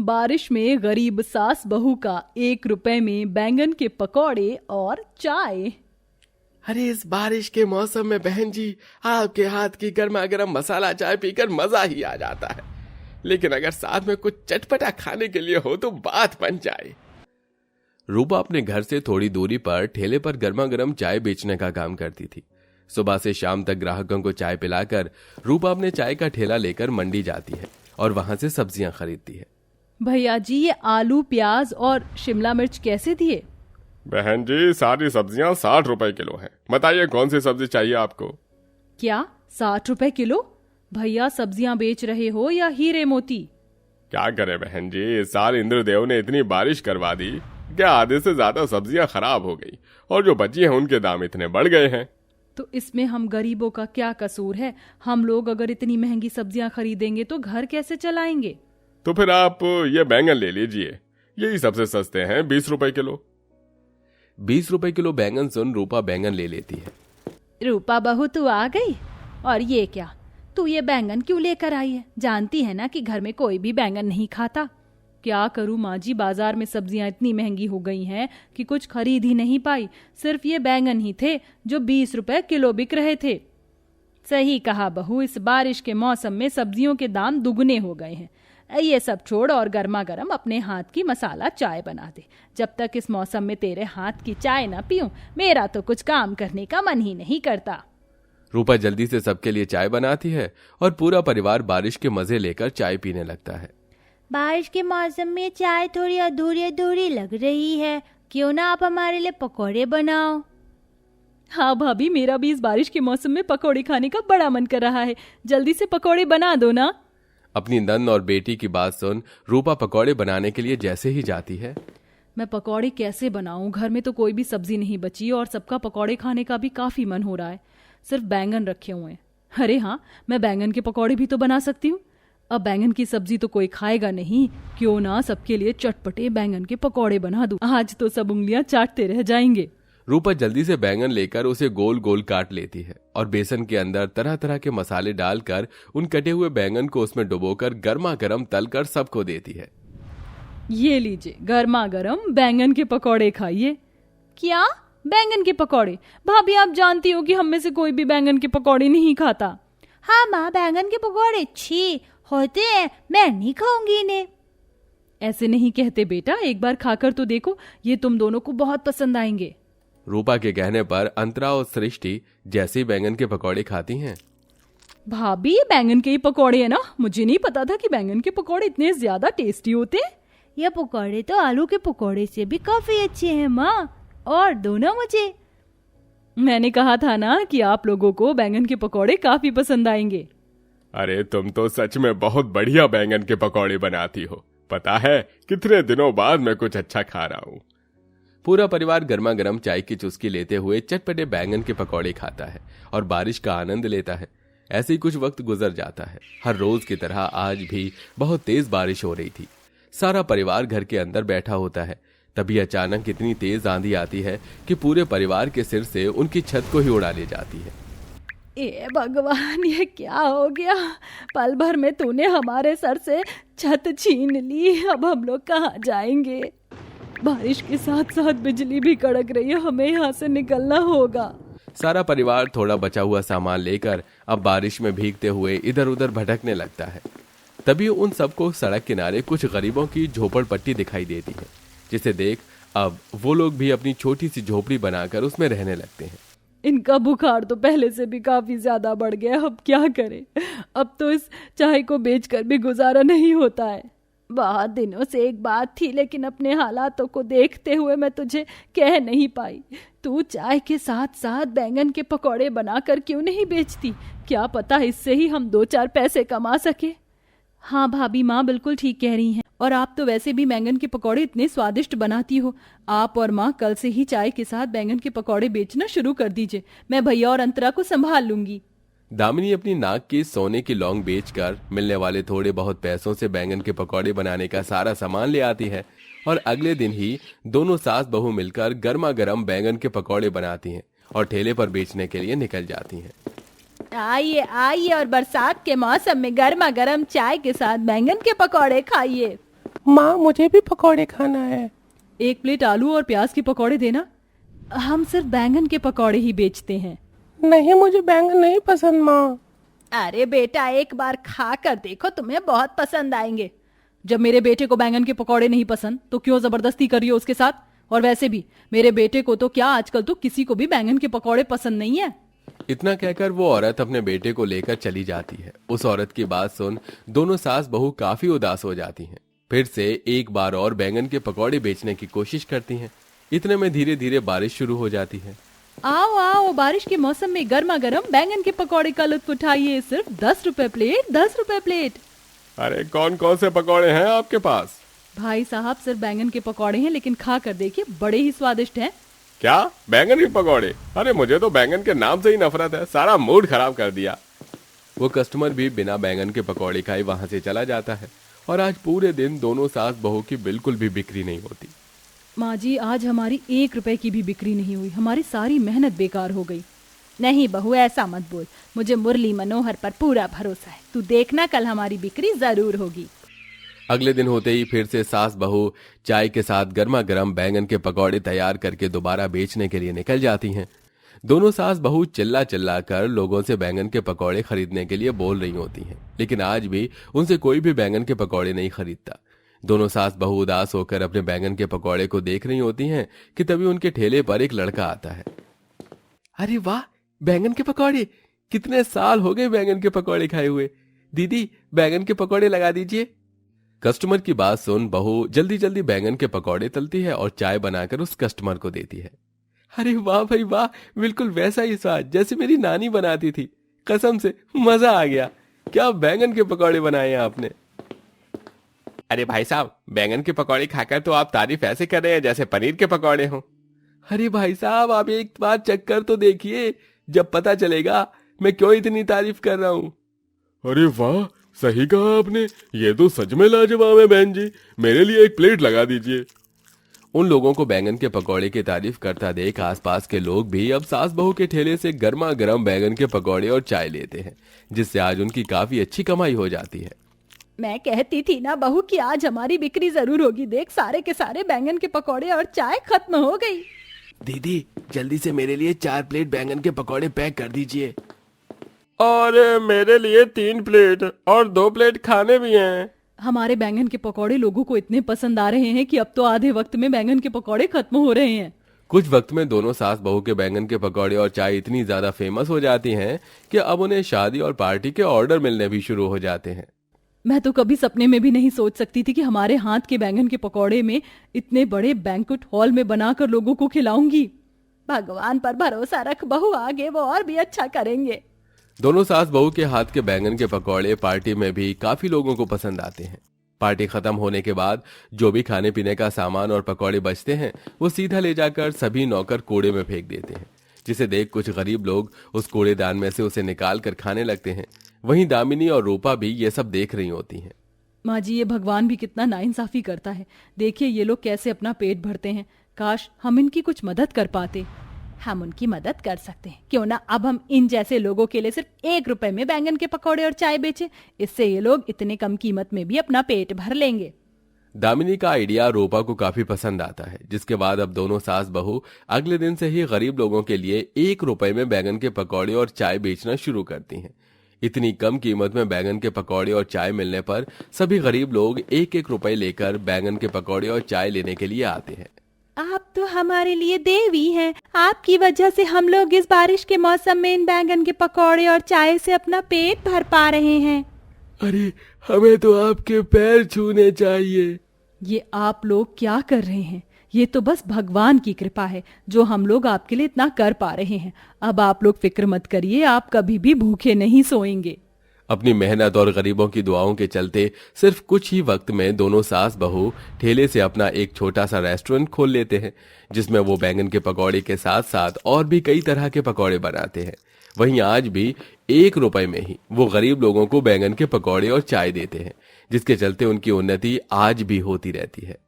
बारिश में गरीब सास बहू का 1 रुपए में बैंगन के पकौड़े और चाय। अरे इस बारिश के मौसम में बहन जी, आपके हाथ की गर्मा गर्म मसाला चाय पीकर मजा ही आ जाता है। लेकिन अगर साथ में कुछ चटपटा खाने के लिए हो तो बात बन जाए। रूपा अपने घर से थोड़ी दूरी पर ठेले पर गर्मा गर्म चाय बेचने का काम करती थी। सुबह से शाम तक ग्राहकों को चाय पिलाकर रूपा अपने चाय का ठेला लेकर मंडी जाती है और वहां से सब्जियां खरीदती है। भैया जी, ये आलू, प्याज और शिमला मिर्च कैसे दिए? बहन जी, सारी सब्जियां 60 रुपए किलो हैं। बताइए कौन सी सब्जी चाहिए आपको? क्या 60 रुपए किलो? भैया सब्जियां बेच रहे हो या हीरे मोती? क्या करे बहन जी, इस साल इंद्रदेव ने इतनी बारिश करवा दी कि आधे से ज्यादा सब्जियां खराब हो गई और जो बची हैं उनके दाम इतने बढ़ गए हैं। तो इसमें हम गरीबों का क्या कसूर है? हम लोग अगर इतनी महंगी सब्जियां खरीदेंगे तो घर कैसे चलाएंगे? तो फिर आप ये बैंगन ले लीजिए, यही सबसे सस्ते हैं, 20 रुपए किलो। 20 रुपए किलो बैंगन सुन रूपा बैंगन ले लेती है। रूपा बहू, तू आ गई? और ये क्या, तू ये बैंगन क्यों लेकर आई है? जानती है ना कि घर में कोई भी बैंगन नहीं खाता। क्या करूं माँ जी, बाजार में सब्जियां इतनी महंगी हो गई हैं कि कुछ खरीद ही नहीं पाई। सिर्फ ये बैंगन ही थे जो 20 रुपए किलो बिक रहे थे। सही कहा बहू, इस बारिश के मौसम में सब्जियों के दाम दुगने हो गए हैं। ये सब छोड़ और गर्मा गर्म अपने हाथ की मसाला चाय बना दे। जब तक इस मौसम में तेरे हाथ की चाय ना पीऊं, मेरा तो कुछ काम करने का मन ही नहीं करता। रूपा जल्दी से सबके लिए चाय बनाती है और पूरा परिवार बारिश के मजे लेकर चाय पीने लगता है। बारिश के मौसम में चाय थोड़ी अधूरी अधूरी लग रही है, क्यों ना आप हमारे लिए पकौड़े बनाओ? हाँ भाभी, मेरा भी इस बारिश के मौसम में पकौड़े खाने का बड़ा मन कर रहा है। जल्दी से पकौड़े बना दो ना। अपनी नंद और बेटी की बात सुन रूपा पकौड़े बनाने के लिए जैसे ही जाती है। मैं पकौड़े कैसे बनाऊं? घर में तो कोई भी सब्जी नहीं बची और सबका पकौड़े खाने का भी काफी मन हो रहा है। सिर्फ बैंगन रखे हुए हैं। अरे हाँ, मैं बैंगन के पकौड़े भी तो बना सकती हूँ। अब बैंगन की सब्जी तो कोई खाएगा नहीं, क्यों ना सबके लिए चटपटे बैंगन के पकौड़े बना दूं। आज तो सब उंगलियां चाटते रह जाएंगे। रूपा जल्दी से बैंगन लेकर उसे गोल गोल काट लेती है और बेसन के अंदर तरह तरह के मसाले डालकर उन कटे हुए बैंगन को उसमें डुबोकर गर्मा गर्म तलकर सबको देती है। ये लीजिए गर्मा गर्म बैंगन के पकौड़े खाइए। क्या बैंगन के पकौड़े? भाभी, आप जानती हो कि हम में से कोई भी बैंगन के पकौड़े नहीं खाता। हाँ माँ, बैंगन के पकौड़े छी होते हैं, मैं नहीं खाऊंगी इन्हें। ऐसे नहीं कहते बेटा, एक बार खाकर तो देखो, ये तुम दोनों को बहुत पसंद आएंगे। रूपा के कहने पर अंतरा और सृष्टि जैसे ही बैंगन के पकौड़े खाती हैं। भाभी, ये बैंगन के ही पकौड़े है ना? मुझे नहीं पता था कि बैंगन के पकौड़े इतने ज्यादा टेस्टी होते हैं। ये पकौड़े तो आलू के पकौड़े से भी काफी अच्छे हैं माँ, और दोनों मुझे। मैंने कहा था ना कि आप लोगों को बैंगन के पकौड़े काफी पसंद आएंगे। अरे तुम तो सच में बहुत बढ़िया बैंगन के पकौड़े बनाती हो। पता है, कितने दिनों बाद मैं कुछ अच्छा खा रहा हूँ। पूरा परिवार गर्मा गर्म चाय की चुस्की लेते हुए चटपटे बैंगन के पकौड़े खाता है और बारिश का आनंद लेता है। ऐसे ही कुछ वक्त गुजर जाता है। हर रोज की तरह आज भी बहुत तेज बारिश हो रही थी। सारा परिवार घर के अंदर बैठा होता है। तभी अचानक इतनी तेज आंधी आती है कि पूरे परिवार के सिर से उनकी छत को ही उड़ा ले जाती है। ए भगवान, ये क्या हो गया? पल भर में तूने हमारे सर से छत छीन ली। अब हम लोग कहाँ जाएंगे? बारिश के साथ साथ बिजली भी कड़क रही है, हमें यहाँ से निकलना होगा। सारा परिवार थोड़ा बचा हुआ सामान लेकर अब बारिश में भीगते हुए इधर उधर भटकने लगता है। तभी उन सबको सड़क किनारे कुछ गरीबों की झोपड़पट्टी दिखाई देती है, जिसे देख अब वो लोग भी अपनी छोटी सी झोपड़ी बनाकर उसमें रहने लगते हैं। इनका बुखार तो पहले से भी काफी ज्यादा बढ़ गया, अब क्या करें? अब तो इस चाय को बेचकर भी गुजारा नहीं होता है। बहुत दिनों से एक बात थी, लेकिन अपने हालातों को देखते हुए मैं तुझे कह नहीं पाई। तू चाय के साथ साथ बैंगन के पकौड़े बनाकर क्यों नहीं बेचती? क्या पता इससे ही हम 2-4 पैसे कमा सके। हाँ भाभी, माँ बिल्कुल ठीक कह रही हैं। और आप तो वैसे भी बैंगन के पकौड़े इतने स्वादिष्ट बनाती हो। आप और माँ कल से ही चाय के साथ बैंगन के पकौड़े बेचना शुरू कर दीजिए। मैं भैया और अंतरा को संभाल लूंगी। दामिनी अपनी नाक की सोने की लौंग बेचकर मिलने वाले थोड़े बहुत पैसों से बैंगन के पकौड़े बनाने का सारा सामान ले आती है और अगले दिन ही दोनों सास बहू मिलकर गर्मा गर्म बैंगन के पकौड़े बनाती हैं और ठेले पर बेचने के लिए निकल जाती हैं। आइए आइए और बरसात के मौसम में गर्मा गर्म चाय के साथ बैंगन के पकौड़े खाइए। माँ मुझे भी पकौड़े खाना है। 1 प्लेट आलू और प्याज के पकौड़े देना। हम सिर्फ बैंगन के पकौड़े ही बेचते हैं। नहीं, मुझे बैंगन नहीं पसंद माँ। अरे बेटा, एक बार खा कर देखो, तुम्हें बहुत पसंद आएंगे। जब मेरे बेटे को बैंगन के पकौड़े नहीं पसंद तो क्यों जबरदस्ती करिए उसके साथ? और वैसे भी मेरे बेटे को तो क्या, आजकल तो किसी को भी बैंगन के पकौड़े पसंद नहीं है। इतना कहकर वो औरत अपने बेटे को लेकर चली जाती है। उस औरत की बात सुन दोनों सास बहू काफी उदास हो जाती हैं। फिर से एक बार और बैंगन के पकौड़े बेचने की कोशिश करती हैं। इतने में धीरे धीरे बारिश शुरू हो जाती है। आओ आओ, बारिश के मौसम में गर्मा गर्म बैंगन के पकौड़े का लुत्फ उठाइए। सिर्फ 10 रुपए प्लेट, 10 रुपए प्लेट। अरे कौन कौन से पकौड़े हैं आपके पास? भाई साहब, सिर्फ बैंगन के पकौड़े हैं, लेकिन खा कर देखिए, बड़े ही स्वादिष्ट हैं। क्या बैंगन के पकौड़े? अरे मुझे तो बैंगन के नाम से ही नफरत है, सारा मूड खराब कर दिया। वो कस्टमर भी बिना बैंगन के पकौड़े खाए वहां से चला जाता है। और आज पूरे दिन दोनों सास बहू की बिल्कुल भी बिक्री नहीं होती। माँ जी, आज हमारी 1 रुपए की भी बिक्री नहीं हुई। हमारी सारी मेहनत बेकार हो गई। नहीं बहू, ऐसा मत बोल, मुझे मुरली मनोहर पर पूरा भरोसा है। तू देखना, कल हमारी बिक्री जरूर होगी। अगले दिन होते ही फिर से सास बहू चाय के साथ गर्मा गर्म बैंगन के पकौड़े तैयार करके दोबारा बेचने के लिए निकल जाती हैं। दोनों सास बहू चिल्ला चिल्ला कर लोगों से बैंगन के पकौड़े खरीदने के लिए बोल रही होती हैं, लेकिन आज भी उनसे कोई भी बैंगन के पकौड़े नहीं खरीदता। दोनों सास बहू उदास होकर अपने बैंगन के पकौड़े को देख रही होती हैं कि तभी उनके ठेले पर एक लड़का आता है। अरे वाह, बैंगन के पकौड़े! कितने साल हो गए बैंगन के पकौड़े खाए हुए। दीदी, बैंगन के पकौड़े लगा दीजिए। कस्टमर की बात सुन बहू जल्दी जल्दी बैंगन के पकौड़े तलती है और चाय बनाकर उस कस्टमर को देती है। अरे वाह भाई वाह, बिल्कुल वैसा ही स्वाद जैसे मेरी नानी बनाती थी। कसम से मजा आ गया। क्या बैंगन के पकौड़े बनाए हैं आपने। अरे भाई साहब, बैंगन के पकौड़े खाकर तो आप तारीफ ऐसे कर रहे हैं जैसे पनीर के पकौड़े हों। अरे भाई साहब, आप एक बार चक्कर तो देखिए, जब पता चलेगा मैं क्यों इतनी तारीफ कर रहा हूँ। अरे वाह, सही कहा आपने, ये तो सच में लाजवाब है बहन जी। मेरे लिए 1 प्लेट लगा दीजिए। उन लोगों को बैंगन के पकौड़े की तारीफ करता देख आसपास के लोग भी अब सास बहू के ठेले से गर्मा गर्म बैंगन के पकौड़े और चाय लेते हैं, जिससे आज उनकी काफी अच्छी कमाई हो जाती है। मैं कहती थी ना बहू कि आज हमारी बिक्री जरूर होगी। देख, सारे के सारे बैंगन के पकौड़े और चाय खत्म हो गई। दीदी, जल्दी से मेरे लिए 4 प्लेट बैंगन के पकौड़े पैक कर दीजिए। और मेरे लिए 3 प्लेट और 2 प्लेट खाने भी हैं। हमारे बैंगन के पकौड़े लोगों को इतने पसंद आ रहे हैं कि अब तो आधे वक्त में बैंगन के पकौड़े खत्म हो रहे हैं। कुछ वक्त में दोनों सास बहू के बैंगन के पकौड़े और चाय इतनी ज्यादा फेमस हो जाती हैं कि अब उन्हें शादी और पार्टी के ऑर्डर मिलने भी शुरू हो जाते हैं। मैं तो कभी सपने में भी नहीं सोच सकती थी कि हमारे हाथ के बैंगन के पकौड़े में इतने बड़े बैंक्वेट हॉल में बनाकर लोगों को खिलाऊंगी। भगवान पर भरोसा रख बहू, आगे वो और भी अच्छा करेंगे। दोनों सास बहू के हाथ के बैंगन के पकौड़े पार्टी में भी काफी लोगों को पसंद आते हैं। पार्टी खत्म होने के बाद जो भी खाने पीने का सामान और पकौड़े बचते हैं वो सीधा ले जाकर सभी नौकर कूड़े में फेंक देते हैं, जिसे देख कुछ गरीब लोग उस कूड़ेदान में से उसे निकाल कर खाने लगते हैं। वहीं दामिनी और रूपा भी ये सब देख रही होती हैं। माँ जी, ये भगवान भी कितना नाइंसाफी करता है। देखिए ये लोग कैसे अपना पेट भरते हैं। काश हम इनकी कुछ मदद कर पाते। हम उनकी मदद कर सकते हैं, क्यों ना अब हम इन जैसे लोगों के लिए सिर्फ 1 रुपए में बैंगन के पकौड़े और चाय बेचे। इससे ये लोग इतने कम कीमत में भी अपना पेट भर लेंगे। दामिनी का आइडिया रूपा को काफी पसंद आता है, जिसके बाद अब दोनों सास बहू अगले दिन से ही गरीब लोगों के लिए 1 रुपए में बैंगन के पकौड़े और चाय बेचना शुरू करती हैं। इतनी कम कीमत में बैंगन के पकौड़े और चाय मिलने पर सभी गरीब लोग 1-1 रुपए लेकर बैंगन के पकौड़े और चाय लेने के लिए आते हैं। आप तो हमारे लिए देवी हैं। आपकी वजह से हम लोग इस बारिश के मौसम में इन बैंगन के पकौड़े और चाय से अपना पेट भर पा रहे हैं। अरे हमें तो आपके पैर छूने चाहिए। ये आप लोग क्या कर रहे हैं? ये तो बस भगवान की कृपा है जो हम लोग आपके लिए इतना कर पा रहे हैं। अब आप लोग फिक्र मत करिए, आप कभी भी भूखे नहीं सोएंगे। अपनी मेहनत और गरीबों की दुआओं के चलते सिर्फ कुछ ही वक्त में दोनों सास बहू ठेले से अपना एक छोटा सा रेस्टोरेंट खोल लेते हैं, जिसमें वो बैंगन के पकौड़े के साथ साथ और भी कई तरह के पकौड़े बनाते हैं। वहीं आज भी 1 रुपए में ही वो गरीब लोगों को बैंगन के पकौड़े और चाय देते हैं, जिसके चलते उनकी उन्नति आज भी होती रहती है।